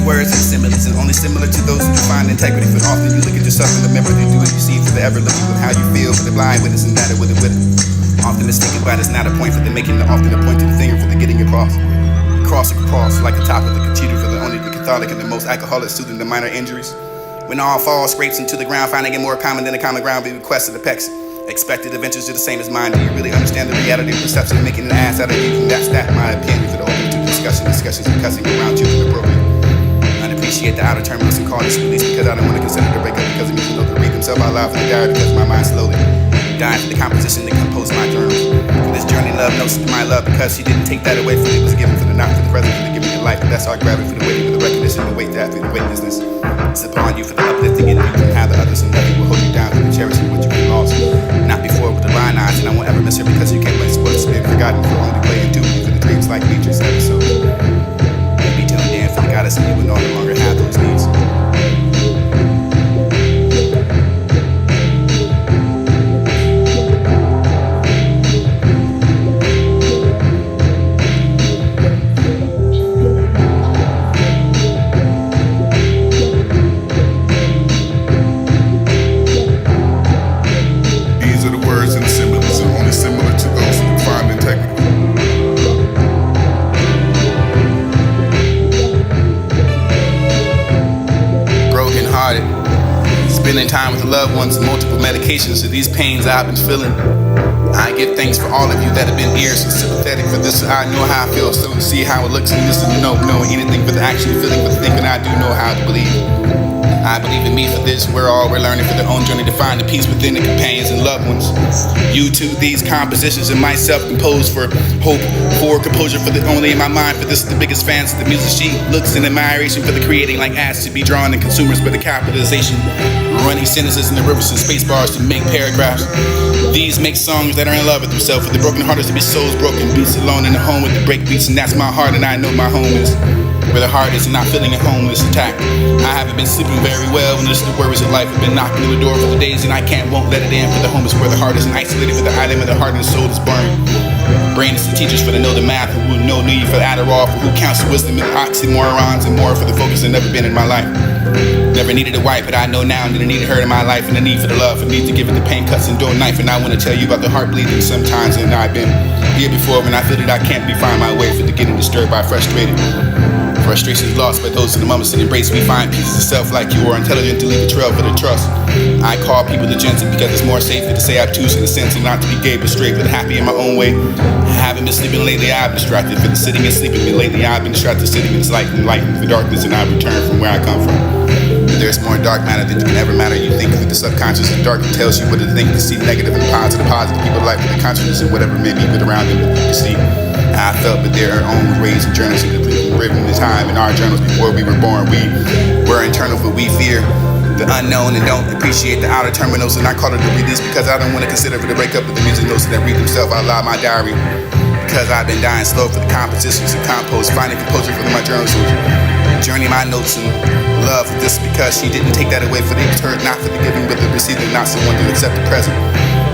words and similes, and only similar to those who define integrity. For often you look at yourself in the mirror, you do what you see for the ever looking with how you feel, for the blind witness and that it with it. Often mistaken by it's not a point for the making, often a point to the finger for the getting across. Across like the top of the computer for the only the Catholic and the most alcoholic soothing the minor injuries. When all falls, scrapes into the ground, finding it more common than a common ground, be requested apex. Expected adventures are the same as mine. Do you really understand the reality of perception and making an ass out of you? And that's my opinion for the open to discussions and cussing around you is appropriate. I'd appreciate the outer terminus and call this release because I don't want to consider the breakup because it means to know to read themselves out loud for the diary because my mind slowly dying for the composition that composed my journals. For this journey, love notes to my love because she didn't take that away from me. It was given for the not for the present, for the giving of life. But that's our gravity for the waiting, for the recognition, the weight that through the weightlessness. It's upon you for the uplifting and you can have the others and nothing will hold you down for the cherishing what you can lost. Not before with the blind eyes, and I won't ever miss her because you can't waste what's been forgotten for only playing to for the dreams like Matrix episode. Be tuned in for the goddess and you will no longer have those needs. Spending time with the loved ones and multiple medications to these pains I've been feeling. I give thanks for all of you that have been ears and sympathetic for this. I know how I feel, so to see how it looks and listen to know anything for the action, feeling for the thinking. I do know how to believe. I believe in me for this. We're learning for their own journey to find the peace within the companions and loved ones. You too, these compositions and myself composed for hope, for composure for the only in my mind. For this, the biggest fans of the music she looks in admiration for the creating like ads to be drawn in consumers, but the capitalization, running sentences in the rivers and space bars to make paragraphs. These make songs that are in love with themselves. For the broken hearted to be souls broken, beats alone in the home with the break beats, and that's my heart, and I know my home is where the heart is and not feeling at home when it's attacked. I haven't been sleeping very well and the worries of life have been knocking on the door for the days, and I won't let it in. For the home is where the heart is, and isolated for the island of the heart and the soul is burned. Brain is the teachers for the know the math, who know need for the Adderall, for who counts the wisdom and the oxymorons and more for the focus that never been in my life. Never needed a wife, but I know now that I needed her in my life, and the need for the love, and need to give it the pain cuts and do a knife. And I want to tell you about the heart bleeding sometimes, and I've been here before when I feel that I can't find my way for the getting disturbed by frustrated. Frustrations lost by those in the moments that embrace me. Find pieces of self like you are intelligent to leave a trail for the trust. I call people the gents because it's more safer to say obtuse in the sense of not to be gay but straight, but happy in my own way. I haven't been sleeping lately, I've been distracted for the sitting and sleeping. And lately I've been distracted sitting in this light and light for darkness, and I return from where I come from. There's more dark matter than you can ever matter. You think that the subconscious is dark and tells you what to think, to see negative and positive. People like the consciousness and whatever may be but around them to see. I felt that their own rays and journeys and written the time in our journals before we were born. We were internal, but we fear the unknown and don't appreciate the outer terminals. And I call it the release because I don't want to consider for the breakup of the music notes that read themselves out loud my diary. Because I've been dying slow for the compositions and compose, finding composure for my journals. Journey my notes and love for this because she didn't take that away for the return, not for the giving but the receiving, not someone to accept the present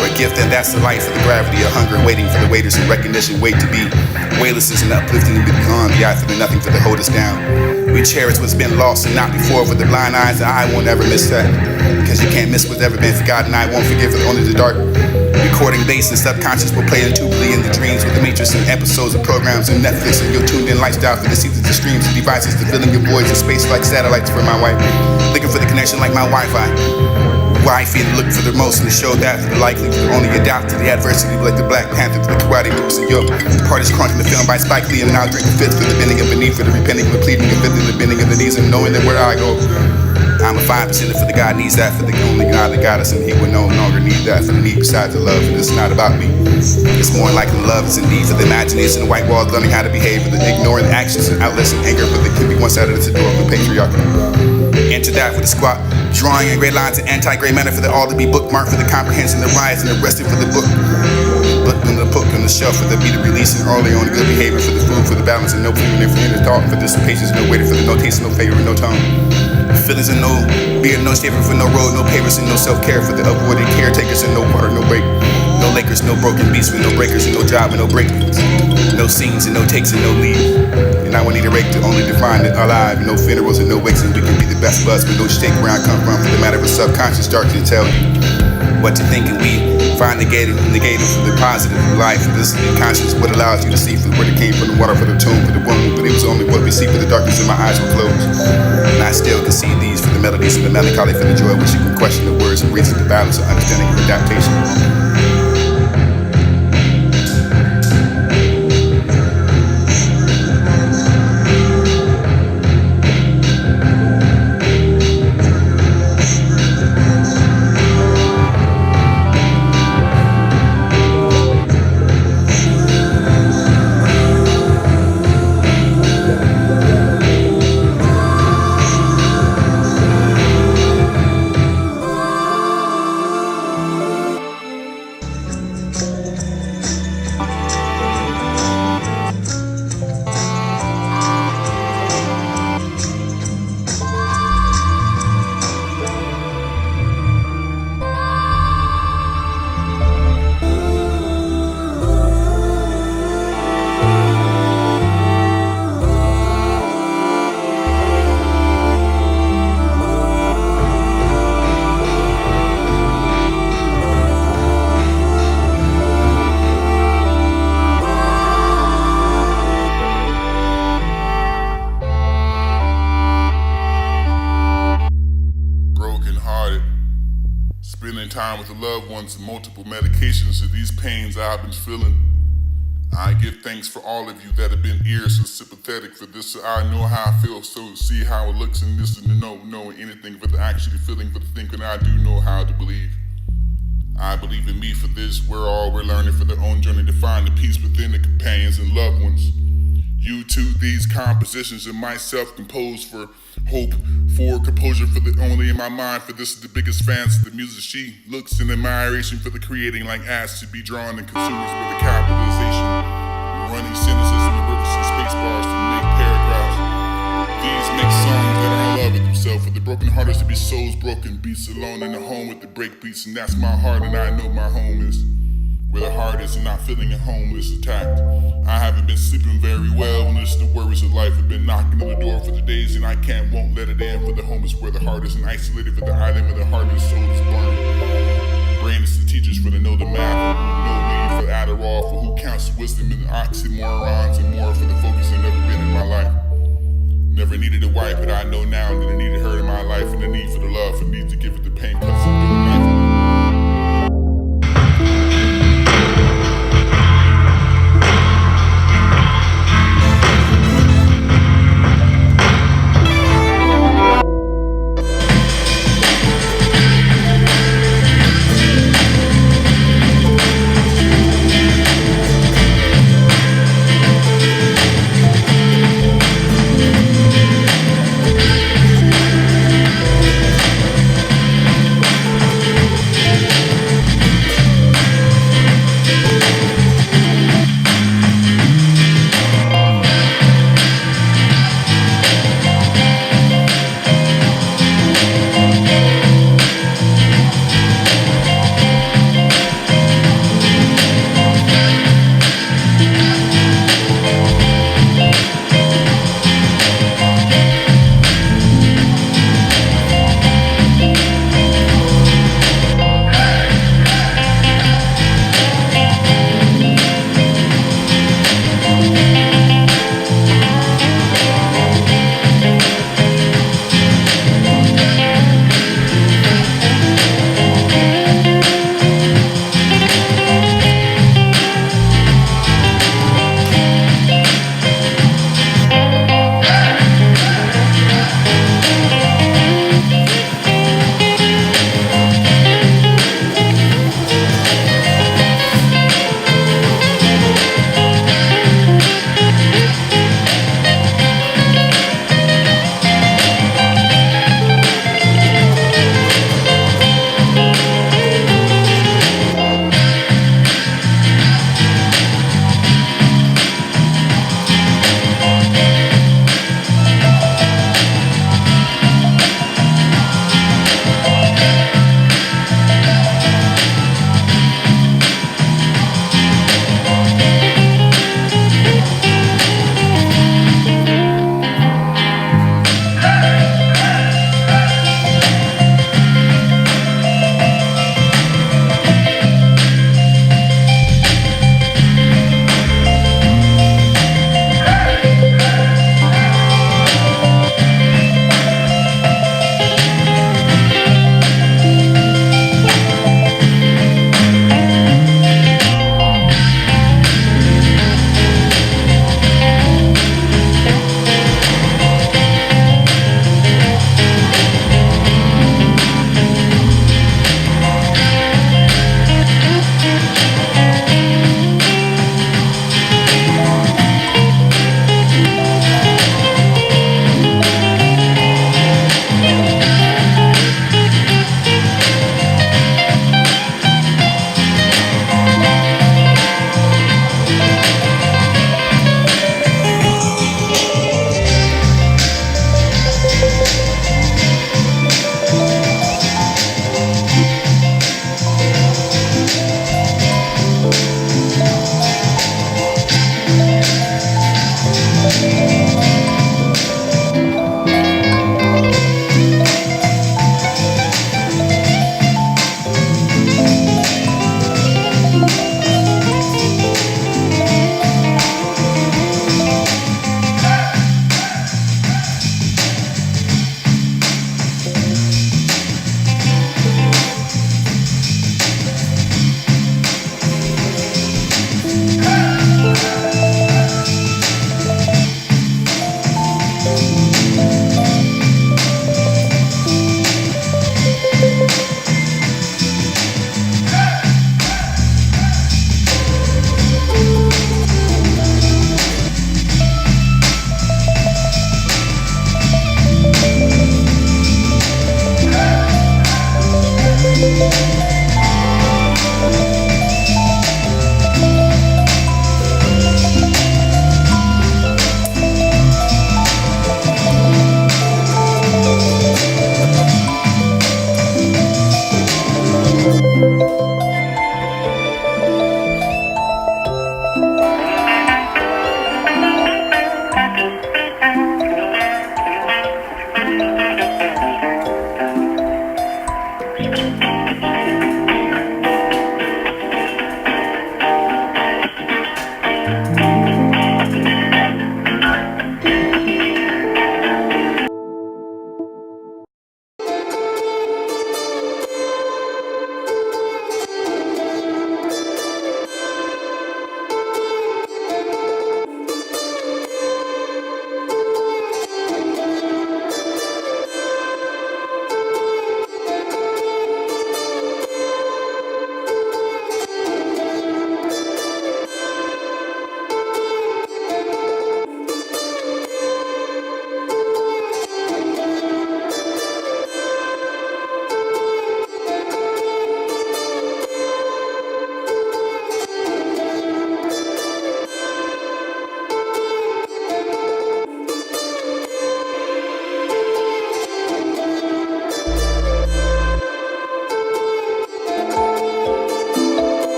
or a gift. And that's the life of the gravity of hunger, waiting for the waiters and recognition, wait to be weightlessness and uplifting and beyond the eye for the nothing for the hold us down. We cherish what's been lost and not before. For the blind eyes, I won't ever miss that because you can't miss what's ever been forgotten. I won't forgive for only the dark recording bass and subconscious will play intuitively in the dreams with the matrix and episodes of programs and Netflix and your tuned in lifestyle for the seasons of streams and devices to filling your voids in space like satellites for my wife, looking for the connection like my Wi-Fi. Wifey and look for the most and to show that for the likely to only adapt to the adversity like the Black Panther to the karate moves and yo. The party's crunching the film by Spike Lee and I'll drink a fifth for the bending of the knee, for the repenting, the pleading, the fifth and the bending of the knees and knowing that where I go I'm a 5% for the God needs that for the only God that got us, and he would no longer need that for the need besides the love. And it's not about me. It's more like the love is in need for the imagination, the white walls learning how to behave, for the ignoring the actions and outlets and anger, but they can be one-sided to the door of the patriarchy. Into that for the squat, drawing in gray lines and anti-gray matter for the all to be bookmarked for the comprehension, the rise and the resting for the book. Book on the book on the shelf for the be the release and early on good behavior for the food for the balance and no feeling for the thought for dissipations, no waiting for the no taste, no favor, no tongue. Feelings and no beard, no shaving for no road, no pavers and no self-care for the avoided caretakers and no water, no break. No Lakers, no broken beats with no breakers and no job and no breakings. No scenes and no takes and no leave. And I will need a rake to only define it alive. No funerals and no wakes, and we can be the best buds, but no stake where I come from. For the matter of subconscious starts to tell you what to think, and we find negative for the positive in life. This conscious what allows you to see for where it came from, the water for the tomb, for the womb. But it was only what we see for the darkness, and my eyes were closed. And I still can see these for the melodies and the melancholy for the joy, which you can question the words and reasons, the balance of understanding and adaptation. Spending time with the loved ones and multiple medications of these pains I've been feeling. I give thanks for all of you that have been ears so sympathetic for this, so I know how I feel, so see how it looks and listen to knowing anything but the actually feeling for the thinking. I do know how to believe. I believe in me for this. We're learning for their own journey to find the peace within the companions and loved ones. You too, these compositions and myself compose for hope, for composure for the only in my mind. For this is the biggest fans of the music. She looks in admiration for the creating like ass to be drawn and consumers with the capitalization. Running cynicism and rivers and space bars to make paragraphs. These make songs that are in love with themselves. For the broken hearters to be souls broken, beats alone in the home with the break beats. And that's my heart, and I know my home is where the heart is, and not feeling at home is attacked. I haven't been sleeping very well, and it's the worries of life have been knocking on the door for the days, and I won't let it in. For the home is where the heart is, and isolated for the island where the heart and soul is burned. Brain is the teachers for the know the math, who know me for Adderall, for who counts wisdom and oxymorons, and more for the focus that never been in my life. Never needed a wife, but I know now that I needed her in my life, and the need for the love, and need to give it the pain, cuts and do the knife.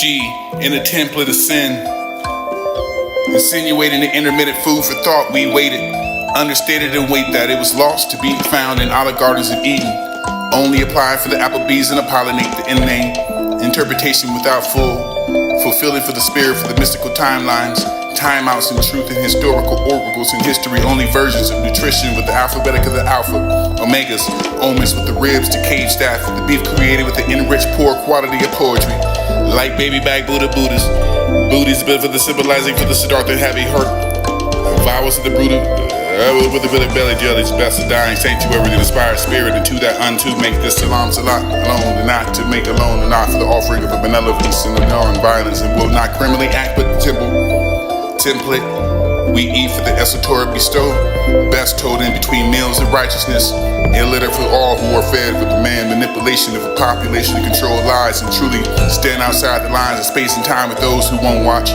She, in a template of sin, insinuating the intermittent food for thought, we waited, understated and wait that it was lost to be found in Olive Gardens of Eden. Only apply for the Applebee's and a pollinate the end name. Interpretation without fulfilling for the spirit for the mystical timelines. Timeouts in truth and historical oracles in history, only versions of nutrition with the alphabetic of the alpha, omegas, omens with the ribs to cage staff, the beef created with the enriched poor quality of poetry, like baby bag Buddhas, booties built for the symbolizing for the Siddhartha heavy hurt, vowels of the Buddha, with a bit of belly jelly, best of dying sanctuary to inspire spirit, and to that unto make this salam salat alone, and not to make alone, and not for the offering of a benevolence and of non-violence, and will not criminally act but the template we eat for the esoteric bestow, best told in between meals of righteousness, illiterate for all who are fed with the man manipulation of a population to control lies and truly stand outside the lines of space and time with those who won't watch.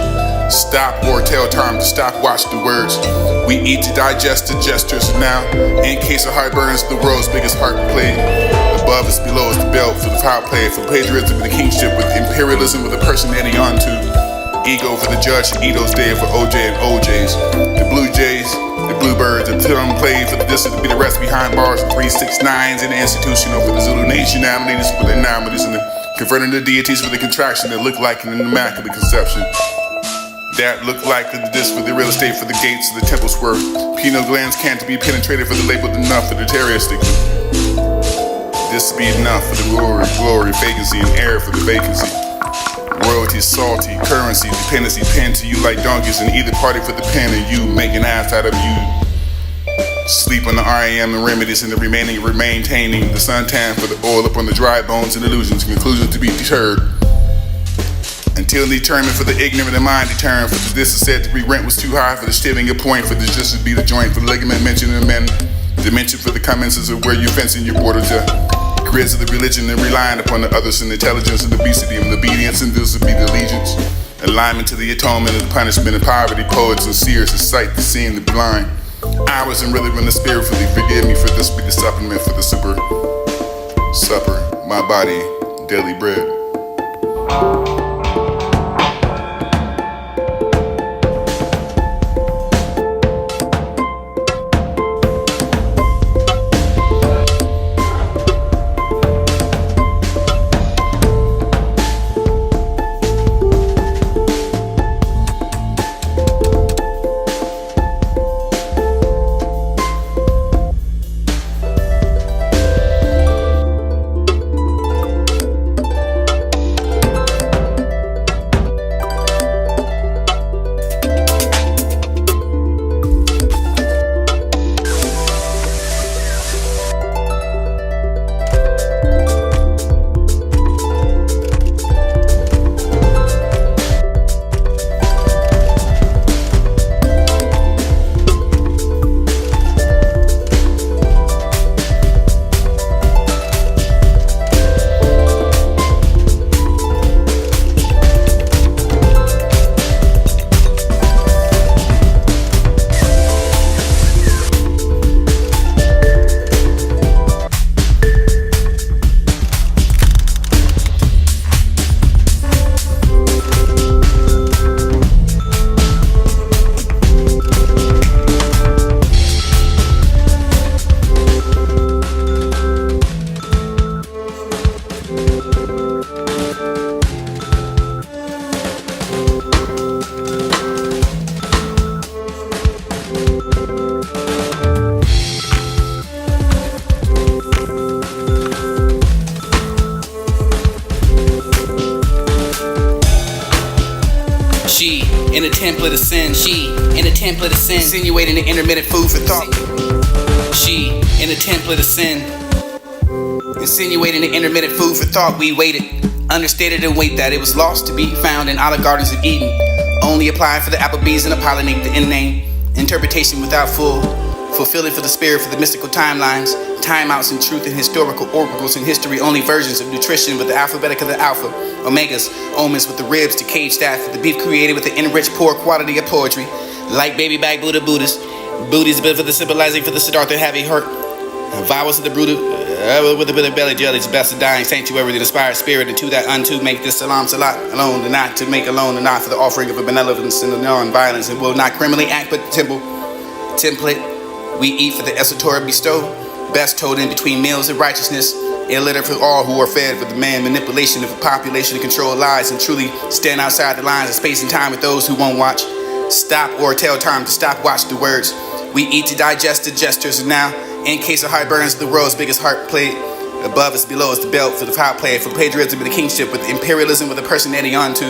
Stop or tell time to stop, watch the words. We eat to digest the gestures, and now, in case of heartburns, the world's biggest heart play. Above us, below us, the belt for the foul play, for plagiarism and the kingship, with imperialism with a personality onto. Ego for the judge, Edo's day for OJ and OJs. The Blue Jays, the Bluebirds, the film played for the distance to be the rest behind bars, and 369s in the institutional for the Zulu Nation, nominated for the anomalies, and the converting the deities for the contraction that look like an immaculate conception. That look like the disc for the real estate for the gates of the temples were. Pineal glands can't be penetrated for the labeled enough for the terroristic. This be enough for the glory, vacancy, and air for the vacancy. Royalty, salty, currency, dependency, pinned to you like donkeys in either party for the pen, and you make an ass out of you. Sleep on the RAM and remedies and the remaining maintaining the suntan for the oil upon the dry bones and illusions, conclusion to be deterred. Until determined for the ignorant and mind determined for this is said to be rent was too high for the stibbing a point for this just to be the joint for the ligament mentioned in the men dimension for the commences of where you fencing your borders grids of the religion and relying upon the others and intelligence and obesity and obedience, and this would be the allegiance alignment to the atonement of the punishment of poverty, poets and seers and sight the seeing the blind. I wasn't really when the spirit fully forgive me for this be the supplement for the supper my body daily bread. She in a template of sin. She in a template of sin. Insinuating the intermittent food for thought. She in a template of sin. Insinuating the intermittent food for thought. We waited, understated and wait that it was lost to be found in Olive Gardens of Eden. Only apply for the Applebee's and a pollinate the end name. Interpretation without fulfilling for the spirit for the mystical timelines. Timeouts in truth and historical oracles in history, only versions of nutrition with the alphabetic of the alpha, omegas, omens with the ribs to cage staff, the beef created with the enriched poor quality of poetry, like baby bag Buddhas, booties built for the symbolizing for the Siddhartha heavy hurt, Vowels of the brutal, with a bit of belly jelly, it's best to die in sanctuary, the inspired spirit, and to that unto make this salam salat alone, and not to make alone, and not for the offering of a benevolence and the non-violence, and will not criminally act but template we eat for the esoteric bestow, best told in between meals of righteousness, illiterate for all who are fed for the man manipulation of a population to control lies and truly stand outside the lines of space and time with those who won't watch, stop or tell time to stop, watch the words. We eat to digest the gestures, and now, in case of high burns, the world's biggest heart plate. Above us, below us, the belt for the foul play, for patriotism and the kingship, with imperialism with the personality onto.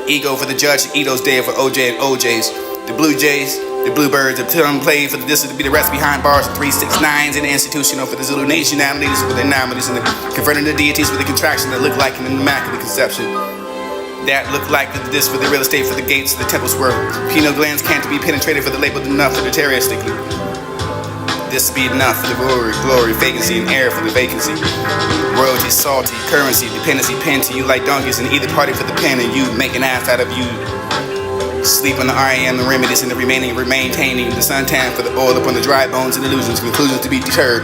Ego for the judge, Edo's day for OJ and OJs. The Blue Jays, the Bluebirds, the tongue play for the distance to be the rest behind bars, 369s, and the institutional for the Zulu nation, leaders with the anomalies, and the converting the deities with the contraction that look like an immaculate conception. That look like this for the real estate, for the gates, the temples were pineal glands can't be penetrated for the label enough for the terroristically. This be enough for the glory, vacancy, and air for the vacancy. Royalty, salty, currency, dependency, pen to you like donkeys in either party for the pen, and you make an ass out of you. Sleep on the RAM, the remedies, and the remaining maintaining the suntan for the oil upon the dry bones and illusions, conclusions to be deterred.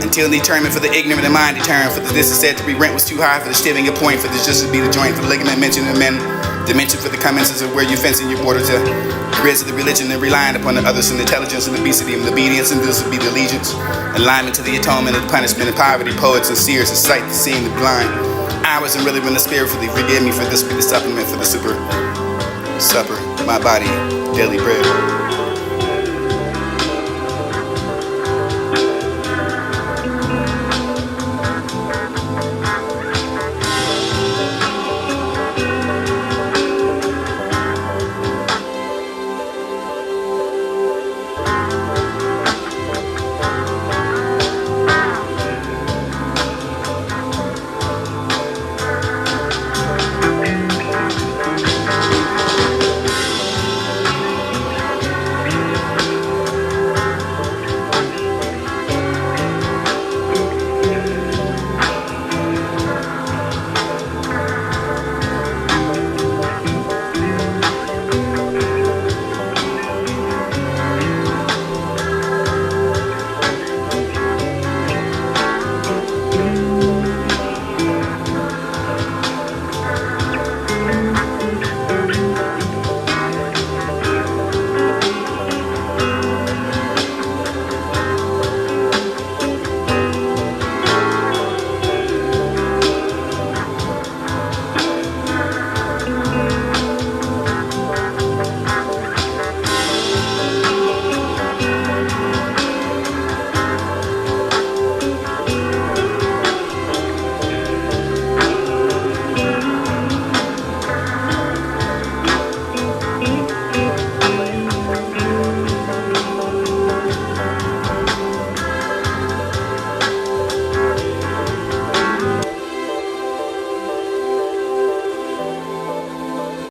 Until determined for the ignorant and mind determined, for this is said to be rent was too high for the stiving a point, for this just to be the joint for the ligament mentioned in men, dimension for the commences of where you fencing your border to grids of the religion and relying upon the others and intelligence and obesity and obedience, and this would be the allegiance, alignment to the atonement of the punishment and poverty, poets and seers and sight to seeing the blind. I wasn't really when the spirit for the forgive me for this be the supplement for the supper, my body, daily bread.